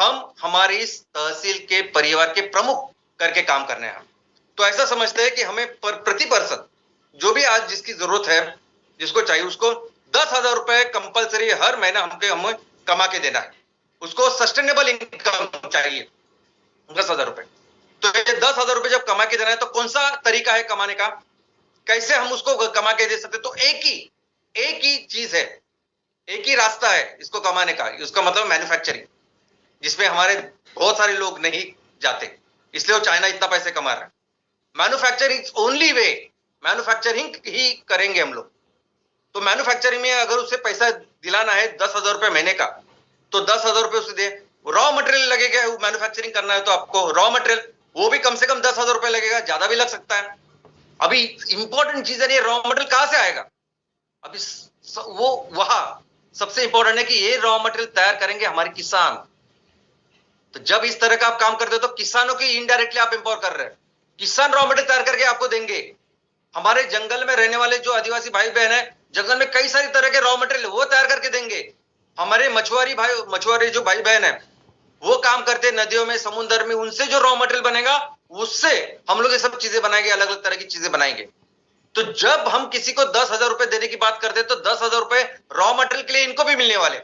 हम हमारी इस तहसील के परिवार के प्रमुख करके काम करने हैं। तो ऐसा समझते हैं कि हमें प्रति पर्सन जो भी आज जिसकी जरूरत है, जिसको चाहिए, उसको 10,000 रुपए कंपलसरी हर महीना हमें कमा के देना है। उसको सस्टेनेबल इनकम चाहिए 10,000 रुपए। तो ये 10,000 रुपए जब कमा के देना है तो कौन सा तरीका है कमाने का, कैसे हम उसको कमा के दे सकते? तो एक ही चीज है, एक ही रास्ता है इसको कमाने का। उसका मतलब मैन्युफैक्चरिंग, जिसमें हमारे बहुत सारे लोग नहीं जाते, इसलिए वो चाइना इतना पैसे कमा रहा है। मैन्युफैक्चरिंग ओनली वे, मैन्युफैक्चरिंग ही करेंगे हम लोग। तो मैन्युफैक्चरिंग में अगर उसे पैसा दिलाना है 10,000 रुपए महीने का, तो 10,000 रुपए उसे दे। रॉ मटेरियल लगेगा, मैन्युफैक्चरिंग करना है तो आपको रॉ मटेरियल वो भी कम से कम 10,000 रुपए लगेगा, ज्यादा भी लग सकता है। अभी इंपॉर्टेंट चीज है, ये रॉ मटेरियल कहां से आएगा? अभी वो वहां सबसे इंपॉर्टेंट है कि ये रॉ मटेरियल तैयार करेंगे हमारे किसान। तो जब इस तरह का आप काम करते हो तो किसानों की इनडायरेक्टली आप एम्पावर कर रहे हैं। किसान रॉ मटेरियल तैयार करके आपको देंगे। हमारे जंगल में रहने वाले जो आदिवासी भाई बहन है, जंगल में कई सारी तरह के रॉ मटेरियल वो तैयार करके देंगे। हमारे मछुआरे जो भाई बहन है, वो काम करते नदियों में, समुद्र में, उनसे जो रॉ मटेरियल बनेगा उससे हम लोग ये सब चीजें बनाएंगे, अलग अलग तरह की चीजें बनाएंगे। तो जब हम किसी को 10,000 रुपए देने की बात करते हैं तो 10,000 रुपए रॉ मटेरियल के लिए इनको भी मिलने वाले।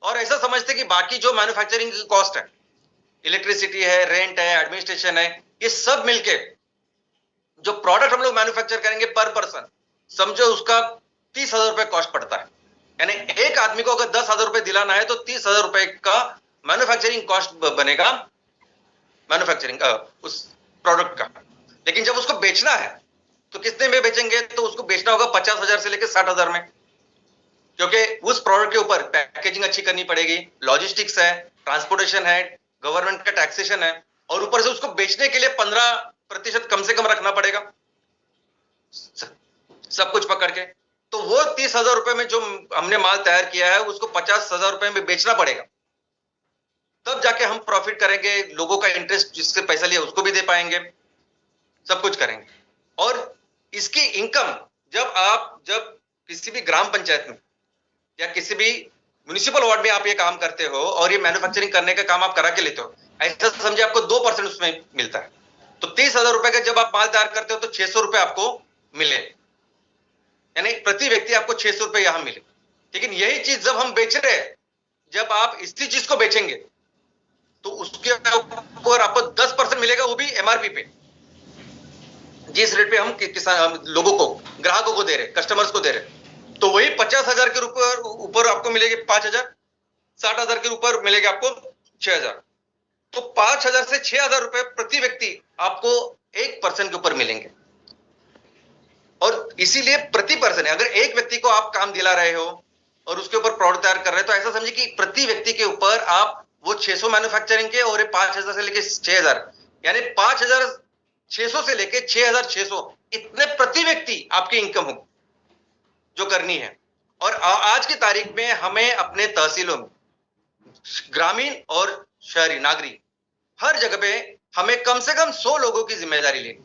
और ऐसा समझते कि बाकी जो मैन्युफैक्चरिंग की कॉस्ट है, इलेक्ट्रिसिटी है, रेंट है, एडमिनिस्ट्रेशन है, ये सब मिलके जो प्रोडक्ट हम लोग मैन्युफैक्चर करेंगे पर पर्सन, समझो उसका 30,000 रुपए कॉस्ट पड़ता है। यानी एक आदमी को अगर 10,000 रुपए दिलाना है तो 30,000 रुपए का मैन्युफैक्चरिंग कॉस्ट बनेगा, मैन्युफैक्चरिंग उस प्रोडक्ट का। लेकिन जब उसको बेचना है तो कितने में बेचेंगे? तो उसको बेचना होगा 50,000 से लेकर 60,000 में, क्योंकि उस प्रोडक्ट के ऊपर पैकेजिंग अच्छी करनी पड़ेगी, लॉजिस्टिक्स है, ट्रांसपोर्टेशन है, गवर्नमेंट का टैक्सेशन है, और ऊपर से उसको बेचने के लिए 15% कम से कम रखना पड़ेगा, सब कुछ पकड़ के। तो वो 30,000 रुपए में जो हमने माल तैयार किया है उसको 50,000 रुपए में बेचना पड़ेगा, तब जाके हम प्रॉफिट करेंगे, लोगों का इंटरेस्ट जिससे पैसा लिया उसको भी दे पाएंगे, सब कुछ करेंगे। और इसकी इनकम जब किसी भी ग्राम पंचायत में या किसी भी म्युनिसिपल वार्ड में आप ये काम करते हो और ये मैन्युफैक्चरिंग करने का काम आप करा के लेते हो, ऐसा समझे आपको 2% उसमें मिलता है। तो 30,000 रुपए का जब आप माल तैयार करते हो तो 600 रुपए आपको मिले, यानी प्रति व्यक्ति आपको 600 रुपए यहां मिले। लेकिन यही चीज जब हम बेच रहे हैं, जब आप इसी चीज को बेचेंगे तो उसके ऊपर आपको 10% मिलेगा, वो भी एमआरपी पे, जिस रेट पे हम किसान लोगों को, ग्राहकों को दे रहे, कस्टमर्स को दे रहे। तो वही 50,000 के ऊपर आपको मिलेगी 5,000, 60,000 के ऊपर मिलेगा आपको 6,000। तो 5,000 से 6,000 रुपए प्रति व्यक्ति आपको 1% के ऊपर मिलेंगे। और इसीलिए प्रति पर्सन है, अगर एक व्यक्ति को आप काम दिला रहे हो और उसके ऊपर प्रोडक्ट तैयार कर रहे हो तो ऐसा समझिए कि प्रति व्यक्ति के ऊपर आप वो 600 मैन्युफैक्चरिंग के और 5,000 से लेके 6,000, यानी 5,600 से लेके 6,600 इतने प्रति व्यक्ति आपकी इनकम हो जो करनी है। और आज की तारीख में हमें अपने तहसीलों में, ग्रामीण और शहरी नागरिक, हर जगह पे हमें कम से कम 100 लोगों की जिम्मेदारी लेनी।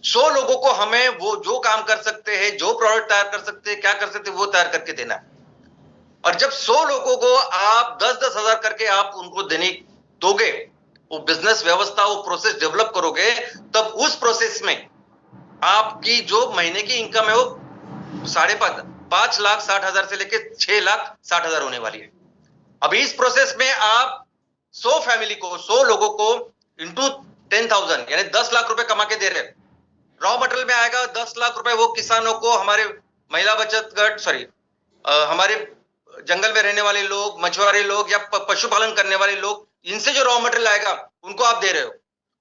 100 लोगों को हमें वो जो काम कर सकते हैं, जो प्रोडक्ट तैयार कर सकते हैं, क्या कर सकते हैं, वो तैयार करके देना है। और जब 100 लोगों को आप 10-10 हजार करके आप उनको देने दोगे, वो बिजनेस व्यवस्था, वो प्रोसेस डेवलप करोगे, तब उस प्रोसेस में आपकी जो महीने की इनकम है वो 5,60,000 से लेकर 6,60,000 होने वाली है। अभी इस प्रोसेस में आप 100 फैमिली को, 100 लोगों को इंटू 10,000 यानी 10 लाख रुपए कमा के दे रहे। रॉ मटेरियल में आएगा 10 लाख रुपए, वो किसानों को, हमारे महिला बचत गट, हमारे जंगल में रहने वाले लोग, मछुआरे लोग या पशुपालन करने वाले लोग, इनसे जो रॉ मटेरियल आएगा उनको आप दे रहे हो,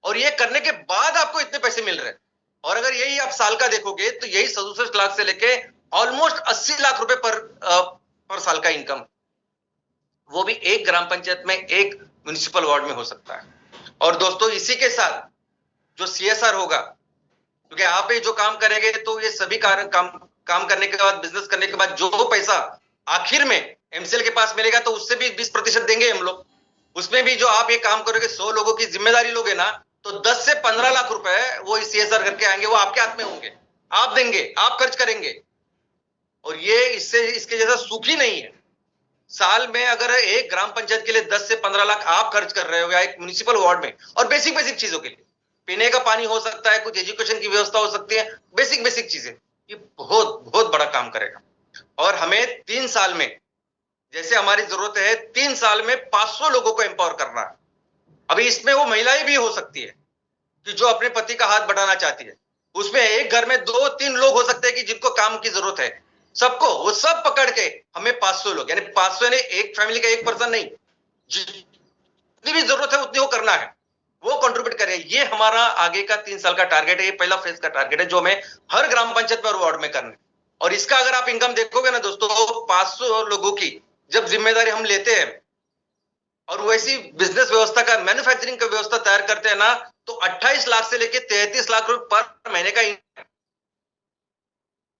और ये करने के बाद आपको इतने पैसे मिल रहे हैं। और अगर यही आप साल का देखोगे तो यही 67 लाख से लेके ऑलमोस्ट 80 लाख रुपए पर साल का इनकम, वो भी एक ग्राम पंचायत में, एक म्युनिसिपल वार्ड में हो सकता है। और दोस्तों इसी के साथ जो CSR होगा, क्योंकि आप ही जो काम करेंगे तो ये सभी काम करने के बाद, बिजनेस करने के बाद जो पैसा आखिर में MCL के पास मिलेगा तो उससे भी 20% देंगे हम लोग। उसमें भी जो आप ये काम करोगे, 100 लोगों की जिम्मेदारी लोगे ना, तो 10 से 15 लाख रुपए वो CSR करके आएंगे, वो आपके हाथ में होंगे, आप देंगे, आप खर्च करेंगे। और ये इसके जैसा सुखी नहीं है। साल में अगर एक ग्राम पंचायत के लिए 10 से 15 लाख आप खर्च कर रहे हो या एक म्युनिसिपल वार्ड में, और बेसिक बेसिक चीजों के लिए, पीने का पानी हो सकता है, कुछ एजुकेशन की व्यवस्था हो सकती है, बेसिक बेसिक चीजें, ये बहुत बहुत बड़ा काम करेगा। और हमें 3 साल में, जैसे हमारी जरूरत है 3 साल में 500 लोगों को एम्पावर करना है। अभी इसमें वो महिलाएं भी हो सकती है कि जो अपने पति का हाथ बढ़ाना चाहती है। उसमें एक घर में 2-3 लोग हो सकते हैं कि जिनको काम की जरूरत है। सबको, वो सब पकड़ के हमें 500 लोग, यानी 500 ने एक फैमिली का एक पर्सन नहीं, जितनी भी जरूरत है उतनी वो करना है, वो कंट्रीब्यूट करे। ये हमारा आगे का 3 साल का टारगेट है, ये पहला फेज का टारगेट है जो हमें हर ग्राम पंचायत में और वार्ड में करना है। और इसका अगर आप इनकम देखोगे ना दोस्तों, 500 लोगों की जब जिम्मेदारी हम लेते हैं और वैसी बिजनेस व्यवस्था का, मैन्युफैक्चरिंग का व्यवस्था तैयार करते हैं ना, तो 28 लाख से लेके 33 लाख रुपए पर महीने का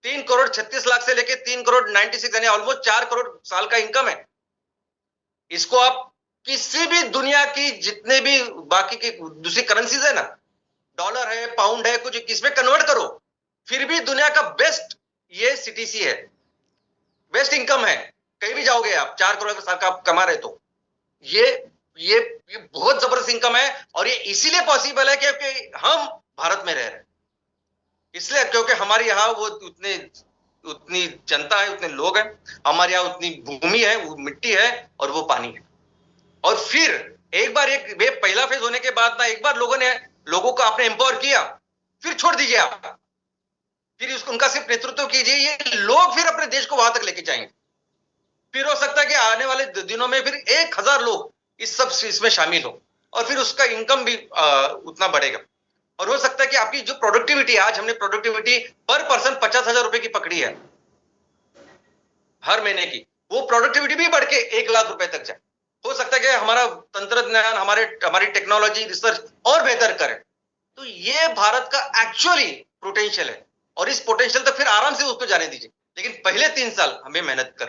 3 करोड़ 36 लाख से लेके 3 करोड़ 96 यानी ऑलमोस्ट 4 करोड़ साल का इनकम है। इसको आप किसी भी दुनिया की जितने भी बाकी की दूसरी करेंसीज है ना, डॉलर है, पाउंड है, कुछ किसमें कन्वर्ट करो, फिर भी दुनिया का बेस्ट ये सीटीसी है, बेस्ट इनकम है। कहीं भी जाओगे आप 4 करोड़ साल का आप कमा रहे तो ये ये बहुत जबरदस्त इनकम है। और ये इसीलिए पॉसिबल है क्योंकि हम भारत में रह रहे हैं, इसलिए क्योंकि हमारे यहाँ वो उतनी जनता है, उतने लोग हैं, हमारे यहाँ उतनी भूमि है, वो मिट्टी है और वो पानी है। और फिर एक बार पहला फेज होने के बाद ना, एक बार लोगों को आपने एम्पावर किया, फिर छोड़ दीजिए आप, फिर उनका सिर्फ नेतृत्व कीजिए, ये लोग फिर अपने देश को वहां तक लेके जाएंगे। फिर हो सकता है कि आने वाले दिनों में फिर 1000 लोग इसमें शामिल हो और फिर उसका इनकम भी उतना बढ़ेगा। और हो सकता है कि आपकी जो प्रोडक्टिविटी, आज हमने प्रोडक्टिविटी पर पर्सन 50,000 रुपए की पकड़ी है हर महीने की, वो प्रोडक्टिविटी भी बढ़ के 1 लाख रुपए तक जाए। हो सकता है कि हमारा तंत्रज्ञान, हमारी टेक्नोलॉजी, रिसर्च और बेहतर करे। तो ये भारत का एक्चुअली पोटेंशियल है और इस पोटेंशियल तक फिर आराम से उसको जाने दीजिए, लेकिन पहले 3 साल हमें मेहनत कर